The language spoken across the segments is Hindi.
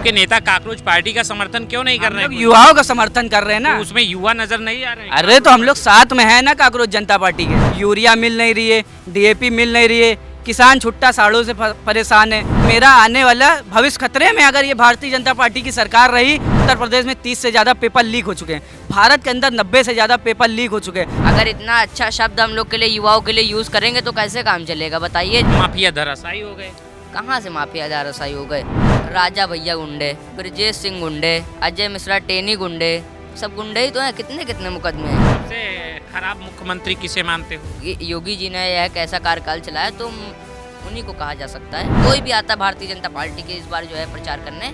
आपके नेता काकरोच पार्टी का समर्थन क्यों नहीं कर रहे हैं? युवाओं का समर्थन कर रहे हैं ना। तो उसमें युवा नजर नहीं आ रहे हैं? अरे तो हम लोग साथ में है ना काकरोच जनता पार्टी के। यूरिया मिल नहीं रही है, डीएपी मिल नहीं रही है, किसान छुट्टा साड़ों से परेशान है। मेरा आने वाला भविष्य खतरे में अगर ये भारतीय जनता पार्टी की सरकार रही। उत्तर प्रदेश में 30 से ज़्यादा पेपर लीक हो चुके हैं, भारत के अंदर 90 से ज़्यादा पेपर लीक हो चुके हैं। अगर इतना अच्छा शब्द हम लोग के लिए, युवाओं के लिए यूज़ करेंगे तो कैसे काम चलेगा बताइए। माफिया धराशायी हो गए। कहाँ से माफिया धराशायी हो गए? राजा भैया गुंडे, ब्रजेश सिंह गुंडे, अजय मिश्रा टेनी गुंडे, सब गुंडे ही तो हैं। कितने कितने मुकदमे हैं। सबसे खराब मुख्यमंत्री किसे मानते हो? योगी जी ने यह कैसा कार्यकाल चलाया तो उन्हीं को कहा जा सकता है। कोई भी आता भारतीय जनता पार्टी के इस बार जो है प्रचार करने,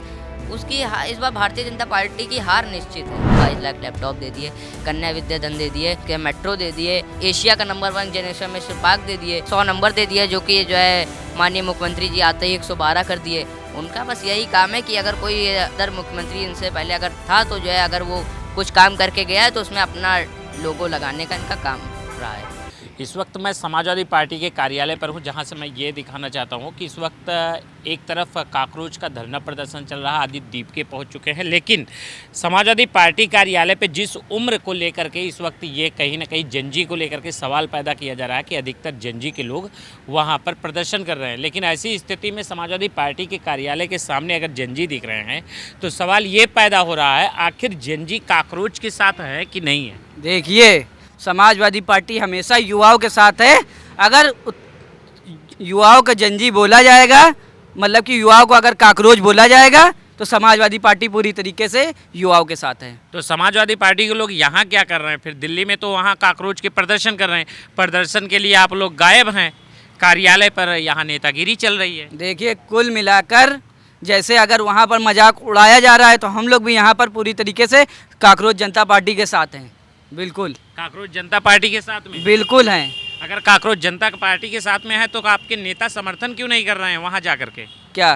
उसकी इस बार भारतीय जनता पार्टी की हार निश्चित है। 22 लाख लैपटॉप दे दिए, कन्या विद्याधन दे दिए, मेट्रो दे दिए, एशिया का नंबर 1 जनरेशन में पार्क दे दिए, 100 नंबर दे दिए, जो कि जो है माननीय मुख्यमंत्री जी आते ही 112 कर दिए। उनका बस यही काम है कि अगर कोई अदर मुख्यमंत्री इनसे पहले अगर था तो जो है अगर वो कुछ काम करके गया है तो उसमें अपना लोगो लगाने का इनका काम रहा है। इस वक्त मैं समाजवादी पार्टी के कार्यालय पर हूं, जहां से मैं ये दिखाना चाहता हूं कि इस वक्त एक तरफ काकरोच का धरना प्रदर्शन चल रहा है, आदि दीप के पहुंच चुके हैं, लेकिन समाजवादी पार्टी कार्यालय पे जिस उम्र को लेकर के इस वक्त ये कहीं ना कहीं जनजी को लेकर के सवाल पैदा किया जा रहा है कि अधिकतर जनजी के लोग वहां पर प्रदर्शन कर रहे हैं। लेकिन ऐसी स्थिति में समाजवादी पार्टी के कार्यालय के सामने अगर जनजी दिख रहे हैं तो सवाल ये पैदा हो रहा है, आखिर जनजी काकरोच के साथ है कि नहीं है? देखिए, समाजवादी पार्टी हमेशा युवाओं के साथ है। अगर युवाओं का जंजी बोला जाएगा, मतलब कि युवाओं को अगर काकरोच बोला जाएगा, तो समाजवादी पार्टी पूरी तरीके से युवाओं के साथ है। तो समाजवादी पार्टी के लोग यहाँ क्या कर रहे हैं फिर? दिल्ली में तो वहाँ काकरोच के प्रदर्शन कर रहे हैं, प्रदर्शन के लिए आप लोग गायब हैं, कार्यालय पर यहाँ नेतागिरी चल रही है। देखिए, कुल मिलाकर जैसे अगर वहाँ पर मजाक उड़ाया जा रहा है तो हम लोग भी यहाँ पर पूरी तरीके से काकरोच जनता पार्टी के साथ हैं। बिल्कुल काकरोच जनता पार्टी के साथ में बिल्कुल हैं। अगर काकरोच जनता पार्टी के साथ में है तो आपके नेता समर्थन क्यों नहीं कर रहे हैं वहाँ जा करके? क्या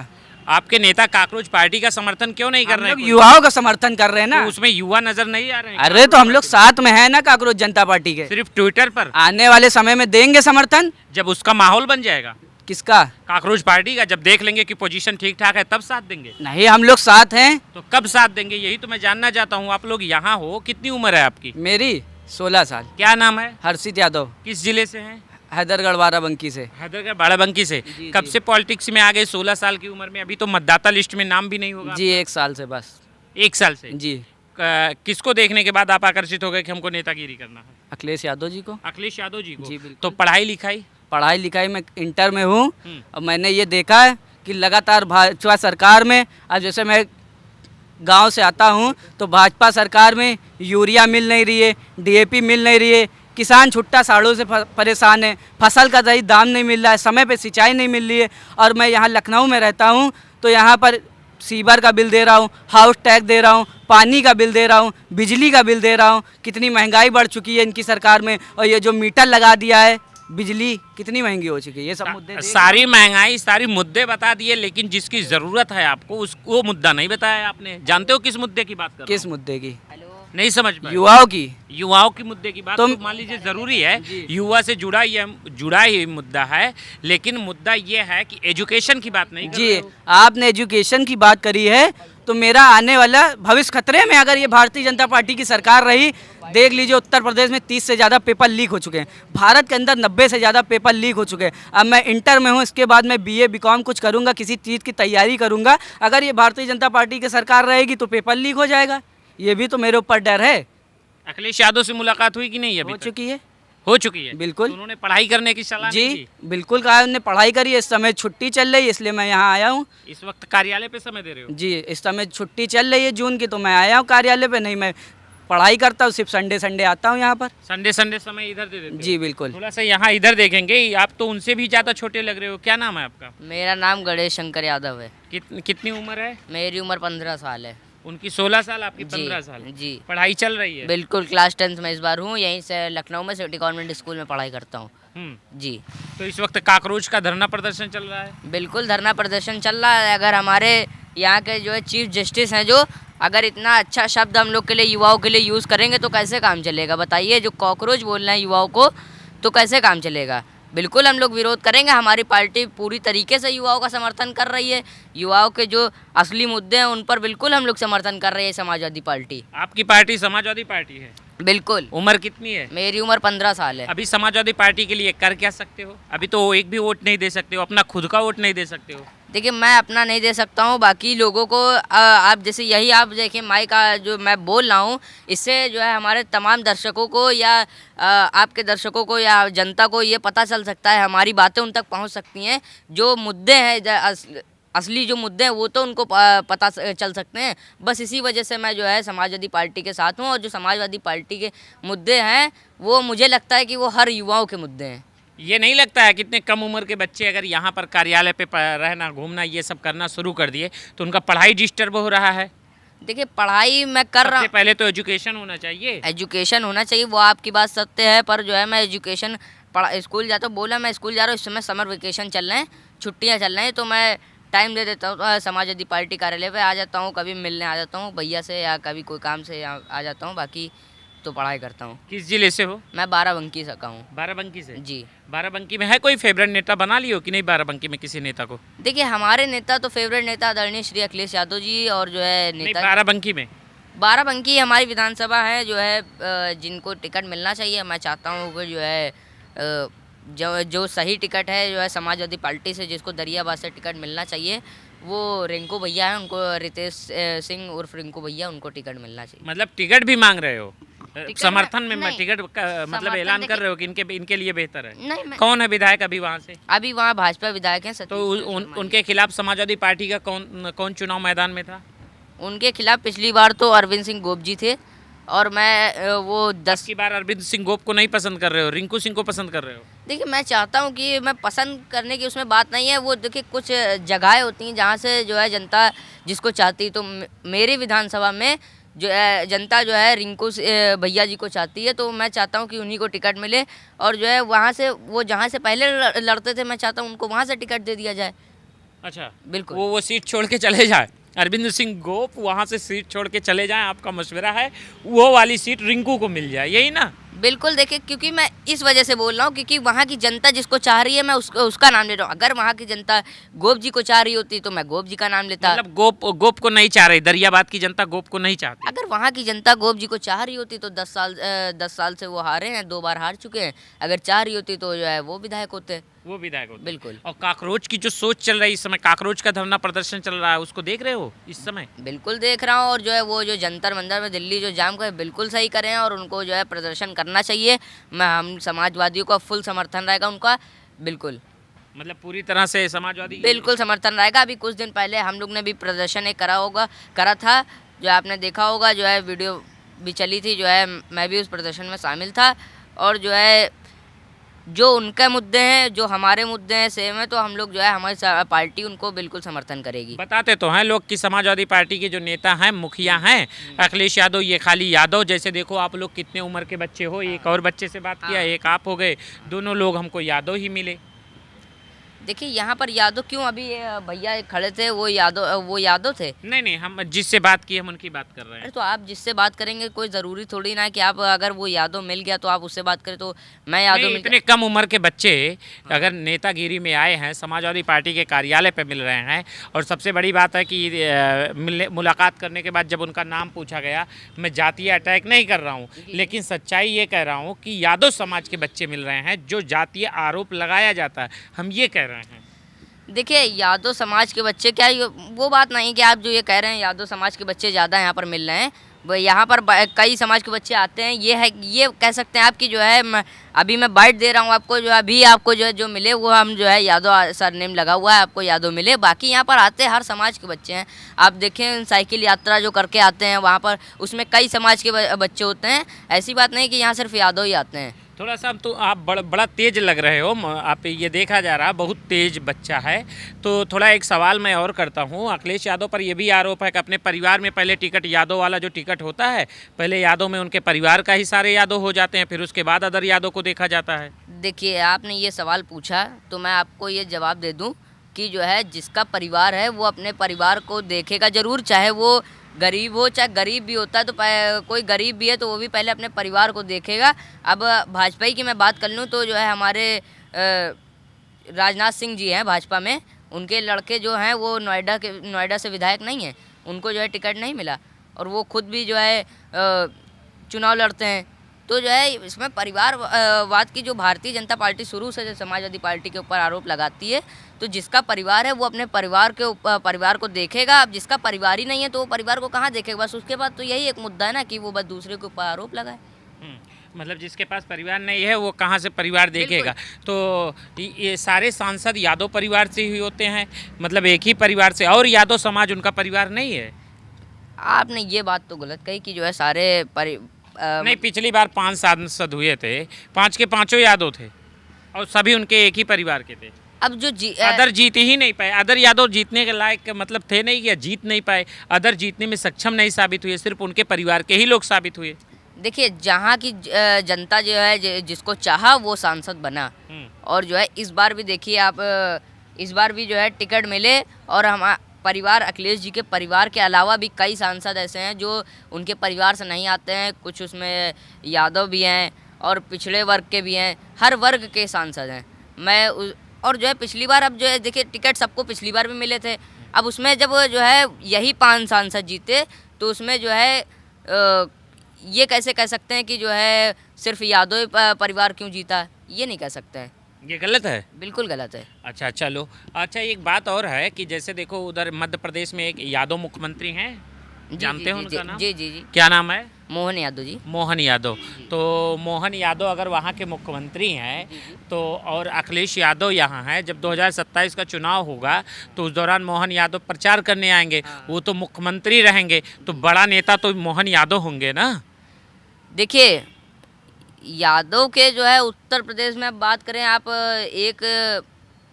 आपके नेता काकरोच पार्टी का समर्थन क्यों नहीं कर रहे हैं? युवाओं का समर्थन कर रहे हैं ना। तो उसमें युवा नजर नहीं आ रहे हैं? अरे तो हम लोग साथ में है ना काकरोच जनता पार्टी के। सिर्फ ट्विटर पर? आने वाले समय में देंगे समर्थन। जब उसका माहौल बन जाएगा। किसका? काकरोच पार्टी का। जब देख लेंगे कि पोजीशन ठीक ठाक है तब साथ देंगे। नहीं, हम लोग साथ हैं। तो कब साथ देंगे यही तो मैं जानना चाहता हूँ। आप लोग यहाँ हो, कितनी उम्र है आपकी? मेरी 16 साल। क्या नाम है? हर्षित यादव। किस जिले से हैं? हैदरगढ़ बाराबंकी से। हैदरगढ़ बाराबंकी से। कब से पॉलिटिक्स में आ गए 16 साल की उम्र में? अभी तो मतदाता लिस्ट में नाम भी नहीं होगा। जी 1 साल से बस। 1 साल से? जी। किसको देखने के बाद आप आकर्षित हो गए कि हमको नेतागिरी करना है? अखिलेश यादव जी को। अखिलेश यादव जी को? जी बिल्कुल। तो पढ़ाई लिखाई? पढ़ाई लिखाई में इंटर में हूँ और मैंने ये देखा है कि लगातार भाजपा सरकार में, अब जैसे मैं गांव से आता हूं तो भाजपा सरकार में यूरिया मिल नहीं रही है, डीएपी मिल नहीं रही है, किसान छुट्टा साड़ों से परेशान है, फसल का सही दाम नहीं मिल रहा है, समय पे सिंचाई नहीं मिल रही है। और मैं यहाँ लखनऊ में रहता हूँ तो यहाँ पर सीवर का बिल दे रहा हूँ, हाउस टैक्स दे रहा हूँ, पानी का बिल दे रहा हूँ, बिजली का बिल दे रहा हूँ। कितनी महंगाई बढ़ चुकी है इनकी सरकार में। और ये जो मीटर लगा दिया है, बिजली कितनी महंगी हो चुकी है। ये सब मुद्दे, सारी महंगाई, सारी मुद्दे बता दिए, लेकिन जिसकी जरूरत है आपको वो मुद्दा नहीं बताया आपने। जानते हो किस मुद्दे की बात कर रहा हूं? किस मुद्दे की? नहीं समझ पाए? युवाओं की मुद्दे की बात तो मान लीजिए जरूरी है, युवा से जुड़ा ही मुद्दा है, लेकिन मुद्दा ये है कि एजुकेशन की बात नहीं कर रहे हो। जी, आपने एजुकेशन की बात करी है तो मेरा आने वाला भविष्य खतरे में अगर ये भारतीय जनता पार्टी की सरकार रही। देख लीजिए, उत्तर प्रदेश में 30 से ज़्यादा पेपर लीक हो चुके हैं, भारत के अंदर 90 से ज़्यादा पेपर लीक हो चुके हैं। अब मैं इंटर में हूँ, इसके बाद मैं बीए बीकॉम कुछ करूँगा, किसी चीज़ की तैयारी करूँगा। अगर ये भारतीय जनता पार्टी की सरकार रहेगी तो पेपर लीक हो जाएगा। ये भी तो मेरे ऊपर डर है। अखिलेश यादव से मुलाकात हुई कि नहीं? अभी हो चुकी है। हो चुकी है? बिल्कुल। तो उन्होंने पढ़ाई करने की सलाह जी नहीं दी? बिल्कुल कहा, उन्होंने पढ़ाई करी है। इस समय छुट्टी चल रही है इसलिए मैं यहाँ आया हूँ। इस वक्त कार्यालय पे समय दे रहे हो? जी, इस समय छुट्टी चल रही है जून की, तो मैं आया हूँ कार्यालय पे। नहीं, मैं पढ़ाई करता हूँ, सिर्फ संडे आता हूँ यहाँ पर। संडे समय इधर दे देते हो? जी बिल्कुल। थोड़ा सा यहाँ इधर देखेंगे, आप तो उनसे भी ज़्यादा छोटे लग रहे हो। क्या नाम है आपका? मेरा नाम गणेश शंकर यादव है। कितनी उम्र है? मेरी उम्र 15 साल है। उनकी 16 साल, आपकी 15 साल। जी। पढ़ाई चल रही है? बिल्कुल, क्लास 10th में इस बार हूँ। यहीं से लखनऊ में सिटी गवर्नमेंट स्कूल में पढ़ाई करता हूँ। जी। तो इस वक्त काकरोच का धरना प्रदर्शन चल रहा है? बिल्कुल, धरना प्रदर्शन चल रहा है। अगर हमारे यहाँ के जो है चीफ जस्टिस हैं, जो अगर इतना अच्छा शब्द हम लोग के लिए, युवाओं के लिए यूज़ करेंगे तो कैसे काम चलेगा बताइए। जो कॉकरोच बोल रहे हैं युवाओं को, तो कैसे काम चलेगा। बिल्कुल हम लोग विरोध करेंगे। हमारी पार्टी पूरी तरीके से युवाओं का समर्थन कर रही है। युवाओं के जो असली मुद्दे हैं उन पर बिल्कुल हम लोग समर्थन कर रहे हैं। समाजवादी पार्टी, आपकी पार्टी समाजवादी पार्टी है? बिल्कुल। उम्र कितनी है? मेरी उम्र 15 साल है। अभी समाजवादी पार्टी के लिए कर क्या सकते हो? अभी तो एक भी वोट नहीं दे सकते हो, अपना खुद का वोट नहीं दे सकते हो। देखिए, मैं अपना नहीं दे सकता हूँ, बाकी लोगों को आप जैसे यही आप देखिए माइक का जो मैं बोल रहा हूँ, इससे जो है हमारे तमाम दर्शकों को या आपके दर्शकों को या जनता को ये पता चल सकता है, हमारी बातें उन तक पहुँच सकती हैं। जो मुद्दे हैं असली जो मुद्दे हैं वो तो उनको पता चल सकते हैं। बस इसी वजह से मैं जो है समाजवादी पार्टी के साथ हूँ। और जो समाजवादी पार्टी के मुद्दे हैं वो मुझे लगता है कि वो हर युवाओं के मुद्दे हैं। ये नहीं लगता है कितने कम उम्र के बच्चे अगर यहाँ पर कार्यालय पे रहना, घूमना, ये सब करना शुरू कर दिए तो उनका पढ़ाई डिस्टर्ब हो रहा है? देखिए, पढ़ाई मैं कर रहा हूँ। पहले तो एजुकेशन होना चाहिए। एजुकेशन होना चाहिए, वो आपकी बात सत्य है, पर जो है मैं एजुकेशन स्कूल जाता हूँ, बोला मैं स्कूल जा रहा हूँ। इस समय समर वेकेशन चल रहे हैं, छुट्टियाँ चल रही हैं, तो मैं टाइम दे देता हूँ, समाजवादी पार्टी कार्यालय पे आ जाता हूँ, कभी मिलने आ जाता हूँ भैया से या कभी कोई काम से आ जाता हूँ। बाकी तो पढ़ाई करता हूँ। किस जिले से हो? मैं बाराबंकी से हूँ। बाराबंकी से? जी। बाराबंकी में है कोई फेवरेट नेता बना लियो कि नहीं बाराबंकी में किसी नेता को? देखिए, हमारे नेता तो फेवरेट नेता आदरणीय श्री अखिलेश यादव जी और जो है नेता बाराबंकी में। बाराबंकी हमारी विधानसभा है, जो है जिनको टिकट मिलना चाहिए। मैं चाहता हूँ कि जो है जो सही टिकट है, जो है समाजवादी पार्टी से जिसको दरियाबाद से टिकट मिलना चाहिए, वो रिंकू भैया है। उनको रितेश सिंह उर्फ रिंकू भैया, उनको टिकट मिलना चाहिए। मतलब टिकट भी मांग रहे हो? समर्थन में नहीं, टिकट मतलब ऐलान कर रहे हो कि इनके लिए बेहतर है? नहीं, कौन है विधायक अभी वहाँ से? अभी वहाँ भाजपा विधायक हैं। तो उनके खिलाफ समाजवादी पार्टी का कौन चुनाव मैदान में था? उनके खिलाफ पिछली बार तो अरविंद सिंह गोप जी थे। और मैं वो 10 की बार अरविंद सिंह गोप को नहीं पसंद कर रहे हो, रिंकू सिंह को पसंद कर रहे हो? देखिए, मैं चाहता हूँ कि मैं पसंद करने की उसमें बात नहीं है। वो देखिए कुछ जगहें होती हैं जहाँ से जो है जनता जिसको चाहती है। तो मेरी विधानसभा में जो है जनता जो है रिंकू भैया जी को चाहती है, तो मैं चाहता हूँ कि उन्हीं को टिकट मिले। और जो है वहाँ से वो जहाँ से पहले लड़ते थे, मैं चाहता हूँ उनको वहाँ से टिकट दे दिया जाए। अच्छा, बिल्कुल। वो सीट छोड़ के चले जाए, अरविंद सिंह गोप वहाँ से सीट छोड़ के चले जाएं, आपका मशवरा है वो वाली सीट रिंकू को मिल जाए, यही ना? बिल्कुल। देखिए, क्योंकि मैं इस वजह से बोल रहा हूँ क्योंकि वहाँ की जनता जिसको चाह रही है, मैं उसका नाम ले रहा हूँ। अगर वहाँ की जनता गोप जी को चाह रही होती तो मैं गोप जी का नाम लेता। मतलब गोप को नहीं चाह रही, दरियाबाद की जनता गोप को नहीं चाहती। अगर वहाँ की जनता गोप जी को चाह रही होती तो 10 साल से वो हारे हैं, 2 बार हार चुके हैं। अगर चाह रही होती तो जो है वो विधायक होते। वो विधायक होते। बिल्कुल। और काकरोच की जो सोच चल रही है इस समय, काकरोच का धरना प्रदर्शन चल रहा है, उसको देख रहे हो इस समय? बिल्कुल देख रहा हूँ। और जो है वो जो जंतर मंतर में दिल्ली जो जाम करे, बिल्कुल सही करें और उनको जो है प्रदर्शन करना चाहिए। हम समाजवादियों का फुल समर्थन रहेगा उनका। बिल्कुल, मतलब पूरी तरह से समाजवादी बिल्कुल समर्थन रहेगा। अभी कुछ दिन पहले हम लोग ने भी प्रदर्शन एक करा था, जो आपने देखा होगा, जो है वीडियो भी चली थी, जो है मैं भी उस प्रदर्शन में शामिल था। और जो है जो उनके मुद्दे हैं, जो हमारे मुद्दे हैं, सेम है, तो हम लोग जो है हमारी पार्टी उनको बिल्कुल समर्थन करेगी। बताते तो हैं लोग कि समाजवादी पार्टी के जो नेता हैं, मुखिया हैं अखिलेश यादव, ये खाली यादव जैसे, देखो आप लोग कितने उम्र के बच्चे हो, एक और बच्चे से बात किया, एक आप हो गए, दोनों लोग हमको यादव ही मिले। देखिए, यहाँ पर यादव क्यों, अभी भैया खड़े थे वो यादव थे। नहीं, हम जिससे बात की हम उनकी बात कर रहे हैं। अरे तो आप जिससे बात करेंगे, कोई ज़रूरी थोड़ी ना है कि आप अगर वो यादव मिल गया तो आप उससे बात करें। तो मैं यादव मिल इतने कम उम्र के बच्चे अगर नेतागिरी में आए हैं, समाजवादी पार्टी के कार्यालय पे मिल रहे हैं, और सबसे बड़ी बात है कि मुलाकात करने के बाद जब उनका नाम पूछा गया, मैं जातीय अटैक नहीं कर रहा हूँ, लेकिन सच्चाई ये कह रहा हूँ कि यादव समाज के बच्चे मिल रहे हैं, जो जातीय आरोप लगाया जाता है, हम ये कह रहे हैं। देखिए, यादव समाज के बच्चे क्या, वो बात नहीं कि आप जो ये कह रहे हैं यादव समाज के बच्चे ज़्यादा यहाँ पर मिल रहे हैं। वो यहाँ पर कई समाज के बच्चे आते हैं। ये कह सकते हैं आपकी जो है अभी मैं बाइट दे रहा हूँ आपको, जो अभी आपको जो मिले वो हम जो है यादव सरनेम लगा हुआ है, आपको यादव मिले। बाकी यहाँ पर आते हर समाज के बच्चे हैं। आप देखें साइकिल यात्रा जो करके आते हैं वहाँ पर, उसमें कई समाज के बच्चे होते हैं। ऐसी बात नहीं कि यहाँ सिर्फ यादव ही आते हैं। थोड़ा सा तो आप बड़ा तेज लग रहे हो, आप ये देखा जा रहा बहुत तेज बच्चा है। तो थोड़ा एक सवाल मैं और करता हूँ, अखिलेश यादव पर यह भी आरोप है कि अपने परिवार में पहले टिकट, यादव वाला जो टिकट होता है, पहले यादव में उनके परिवार का ही सारे यादव हो जाते हैं, फिर उसके बाद अदर यादव को देखा जाता है। देखिए, आपने ये सवाल पूछा तो मैं आपको ये जवाब दे दूँ कि जो है जिसका परिवार है वो अपने परिवार को देखेगा ज़रूर, चाहे वो गरीब हो चाहे गरीब भी होता है। तो कोई गरीब भी है तो वो भी पहले अपने परिवार को देखेगा। अब भाजपा की मैं बात कर लूँ तो जो है हमारे राजनाथ सिंह जी हैं भाजपा में, उनके लड़के जो हैं वो नोएडा से विधायक नहीं हैं, उनको जो है टिकट नहीं मिला और वो खुद भी जो है चुनाव लड़ते हैं। तो जो है इसमें परिवारवाद की जो भारतीय जनता पार्टी शुरू से जो समाजवादी पार्टी के ऊपर आरोप लगाती है, तो जिसका परिवार है वो अपने परिवार को देखेगा। अब जिसका परिवार ही नहीं है तो वो परिवार को कहाँ देखेगा? बस उसके बाद तो यही एक मुद्दा है ना कि वो बस दूसरे के ऊपर आरोप लगाए। मतलब जिसके पास परिवार नहीं है वो कहाँ से परिवार देखेगा? तो ये सारे सांसद यादव परिवार से ही होते हैं, मतलब एक ही परिवार से, और यादव समाज उनका परिवार नहीं है? आपने ये बात तो गलत कही कि जो है सारे नहीं, पिछली बार 5 सांसद हुए थे, 5 के 5 यादव थे और सभी उनके एक ही परिवार के थे। अब जो अदर जीत ही नहीं पाए, अदर यादव जीतने के लायक मतलब थे नहीं, या जीत नहीं पाए, अदर जीतने में सक्षम नहीं साबित हुए, सिर्फ उनके परिवार के ही लोग साबित हुए। देखिए, जहाँ की जनता जो है जिसको चाहा वो सांसद बना, और जो है इस बार भी देखिए आप, इस बार भी जो है टिकट मिले और हम परिवार, अखिलेश जी के परिवार के अलावा भी कई सांसद ऐसे हैं जो उनके परिवार से नहीं आते हैं, कुछ उसमें यादव भी हैं और पिछड़े वर्ग के भी हैं, हर वर्ग के सांसद हैं। और जो है पिछली बार, अब जो है देखिए टिकट सबको पिछली बार भी मिले थे, अब उसमें जब जो है यही 5 सांसद जीते तो उसमें जो है ये कैसे कह सकते हैं कि जो है सिर्फ यादव परिवार क्यों जीता? ये नहीं कह सकते हैं, ये गलत है, बिल्कुल गलत है। अच्छा चलो, अच्छा एक बात और है कि जैसे देखो उधर मध्य प्रदेश में एक यादव मुख्यमंत्री हैं, जानते हो उनका नाम? जी जी जी, क्या नाम है? मोहन यादव जी। मोहन यादव। तो मोहन यादव अगर वहाँ के मुख्यमंत्री हैं तो, और अखिलेश यादव यहाँ हैं, जब 2027 का चुनाव होगा तो उस दौरान मोहन यादव प्रचार करने आएंगे, वो तो मुख्यमंत्री रहेंगे, तो बड़ा नेता तो मोहन यादव होंगे ना? देखिए, यादव के जो है उत्तर प्रदेश में बात करें, आप एक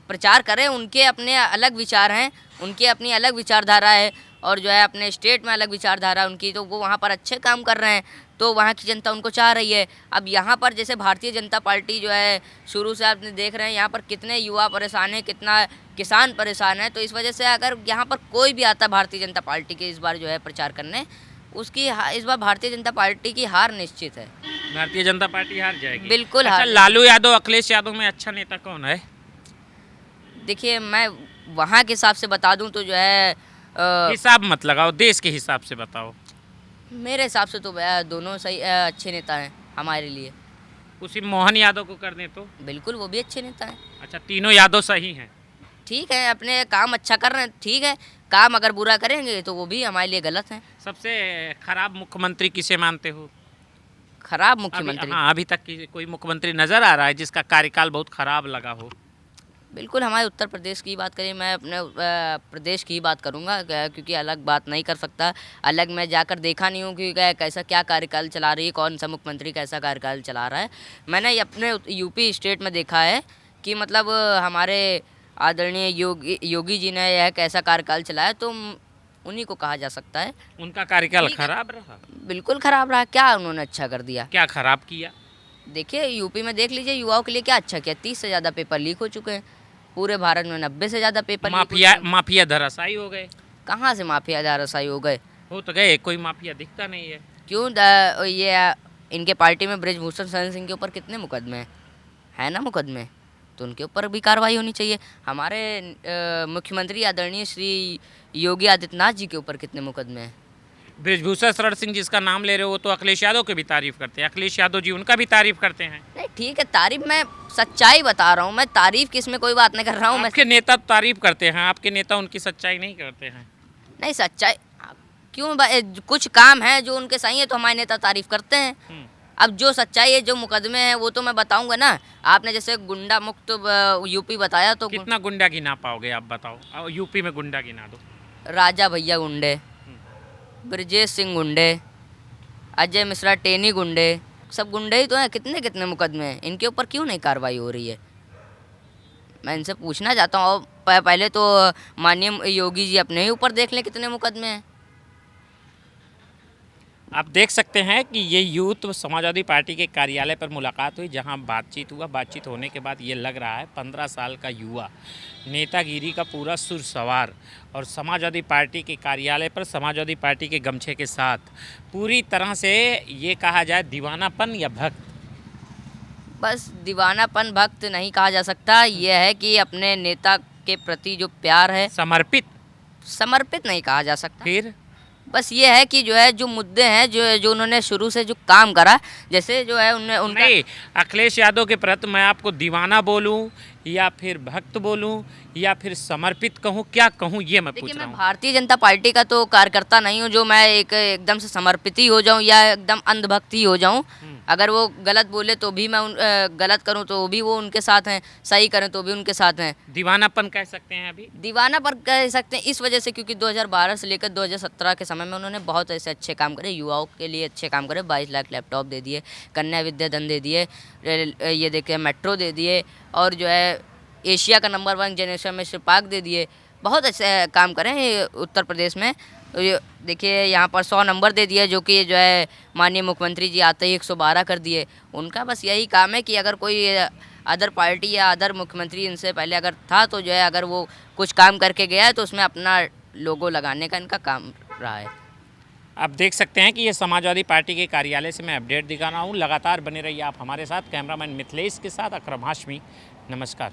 प्रचार करें, उनके अपने अलग विचार हैं, उनकी अपनी अलग विचारधारा है, और जो है अपने स्टेट में अलग विचारधारा उनकी, तो वो वहाँ पर अच्छे काम कर रहे हैं, तो वहाँ की जनता उनको चाह रही है। अब यहाँ पर जैसे भारतीय जनता पार्टी जो है शुरू से आपने देख रहे हैं यहाँ पर कितने युवा परेशान हैं, कितना किसान परेशान है, तो इस वजह से अगर यहाँ पर कोई भी आता भारतीय जनता पार्टी के इस बार जो है प्रचार करने, उसकी इस बार भारतीय जनता पार्टी की हार निश्चित है। भारतीय जनता पार्टी हार जाएगी? बिल्कुल। अच्छा, लालू यादव, अखिलेश यादव में अच्छा नेता कौन है? देखिए, मैं वहाँ के हिसाब से बता दूं तो जो है हिसाब मत लगाओ, देश के हिसाब से बताओ। मेरे हिसाब से तो दोनों सही अच्छे नेता हैं हमारे लिए। उसी मोहन यादव को कर दें तो? बिल्कुल, वो भी अच्छे नेता हैं। अच्छा, तीनों यादव सही हैं? ठीक है, अपने काम अच्छा कर रहे हैं, ठीक है, काम अगर बुरा करेंगे तो वो भी हमारे लिए गलत है। सबसे खराब मुख्यमंत्री किसे मानते हो? खराब मुख्यमंत्री? हाँ, अभी तक कोई मुख्यमंत्री नजर आ रहा है जिसका कार्यकाल बहुत खराब लगा हो? बिल्कुल, हमारे उत्तर प्रदेश की बात करें, मैं अपने प्रदेश की बात करूंगा, क्योंकि अलग बात नहीं कर सकता। अलग मैं जाकर देखा नहीं हूँ कि कैसा क्या कार्यकाल चला रही है, कौन सा मुख्यमंत्री कैसा कार्यकाल चला रहा है। मैंने अपने यूपी स्टेट में देखा है कि मतलब हमारे आदरणीय योगी जी ने यह कैसा कार्यकाल चलाया, तो उन्हीं को कहा जा सकता है। उनका कार्यकाल खराब रहा? बिल्कुल खराब रहा। क्या उन्होंने अच्छा कर दिया? क्या खराब किया? देखिए, यूपी में देख लीजिए, युवाओं के लिए क्या अच्छा किया। 30 से ज़्यादा पेपर लीक हो चुके हैं, पूरे भारत में 90 से ज़्यादा पेपर माफिया धराशायी हो गए। कहाँ से माफिया धराशायी हो गए? हो तो गए, कोई माफिया दिखता नहीं है। क्यों? ये इनके पार्टी में ब्रजभूषण शरण सिंह के ऊपर कितने मुकदमे हैं ना, मुकदमे, तो उनके ऊपर भी कार्रवाई होनी चाहिए। हमारे मुख्यमंत्री आदरणीय श्री योगी आदित्यनाथ जी के ऊपर कितने मुकदमे हैं। ब्रजभूषण शरण सिंह जिसका नाम ले रहे हो, वो तो अखिलेश यादव की भी तारीफ करते हैं, अखिलेश यादव जी उनका भी तारीफ करते हैं। नहीं, ठीक है, तारीफ, मैं सच्चाई बता रहा हूँ, मैं तारीफ किस में कोई बात नहीं कर रहा हूँ। आपके नेता तारीफ करते हैं, आपके नेता उनकी सच्चाई नहीं करते हैं। नहीं, सच्चाई क्यों? कुछ काम है जो उनके सही है तो हमारे नेता तारीफ करते हैं। अब जो सच्चाई है, जो मुकदमे हैं, वो तो मैं बताऊंगा ना। आपने जैसे गुंडा मुक्त यूपी बताया, तो कितना गुंडा गिना पाओगे आप, बताओ। यूपी में गुंडा गिना दो। राजा भैया गुंडे, ब्रजेश सिंह गुंडे, अजय मिश्रा टेनी गुंडे, सब गुंडे ही तो हैं। कितने कितने मुकदमे हैं, इनके ऊपर क्यों नहीं कार्रवाई हो रही है? मैं इनसे पूछना चाहता हूँ। पहले तो माननीय योगी जी अपने ही ऊपर देख लें कितने मुकदमे हैं। आप देख सकते हैं कि ये यूथ समाजवादी पार्टी के कार्यालय पर मुलाकात हुई, जहां बातचीत हुआ। बातचीत होने के बाद ये लग रहा है 15 साल का युवा, नेतागिरी का पूरा सुर सवार, और समाजवादी पार्टी के कार्यालय पर समाजवादी पार्टी के गमछे के साथ पूरी तरह से ये कहा जाए दीवानापन या भक्त, बस दीवानापन भक्त नहीं कहा जा सकता, यह है कि अपने नेता के प्रति जो प्यार है, समर्पित नहीं कहा जा सकता। फिर बस ये है कि जो है जो मुद्दे हैं जो उन्होंने शुरू से जो काम करा, जैसे जो है उनने उनका नहीं, अखिलेश यादव के प्रति मैं आपको दीवाना बोलूं या फिर भक्त बोलूं या फिर समर्पित कहूं, क्या कहूं, ये मैं पूछ देखिए, रहा मैं हूं। भारतीय जनता पार्टी का तो कार्यकर्ता नहीं हूँ जो मैं एकदम से समर्पित ही हो जाऊँ या एकदम अंधभक्त ही हो जाऊँ। अगर वो गलत बोले तो भी मैं गलत करूँ तो भी वो उनके साथ हैं, सही करें तो भी उनके साथ हैं। दीवानापन कह सकते हैं अभी। दीवाना पर कह सकते हैं इस वजह से क्योंकि 2012 से लेकर 2017 के समय में उन्होंने बहुत ऐसे अच्छे काम करे, युवाओं के लिए अच्छे काम करे। 22 लाख लैपटॉप दे दिए, कन्या विद्याधन दे दिए, ये देखिए मेट्रो दे दिए, और जो है एशिया का नंबर 1 जनरेशन में पार्क दे दिए। बहुत अच्छे काम करें ये उत्तर प्रदेश में। तो ये देखिए यहाँ पर 100 नंबर दे दिए, जो कि जो है माननीय मुख्यमंत्री जी आते ही 112 कर दिए। उनका बस यही काम है कि अगर कोई अदर पार्टी या अदर मुख्यमंत्री इनसे पहले अगर था तो जो है अगर वो कुछ काम करके गया है तो उसमें अपना लोगो लगाने का इनका काम रहा है। आप देख सकते हैं कि ये समाजवादी पार्टी के कार्यालय से मैं अपडेट दिखा रहा हूँ। लगातार बने रहिए आप हमारे साथ। कैमरामैन मिथिलेश के साथ अकरम हाशमी, नमस्कार।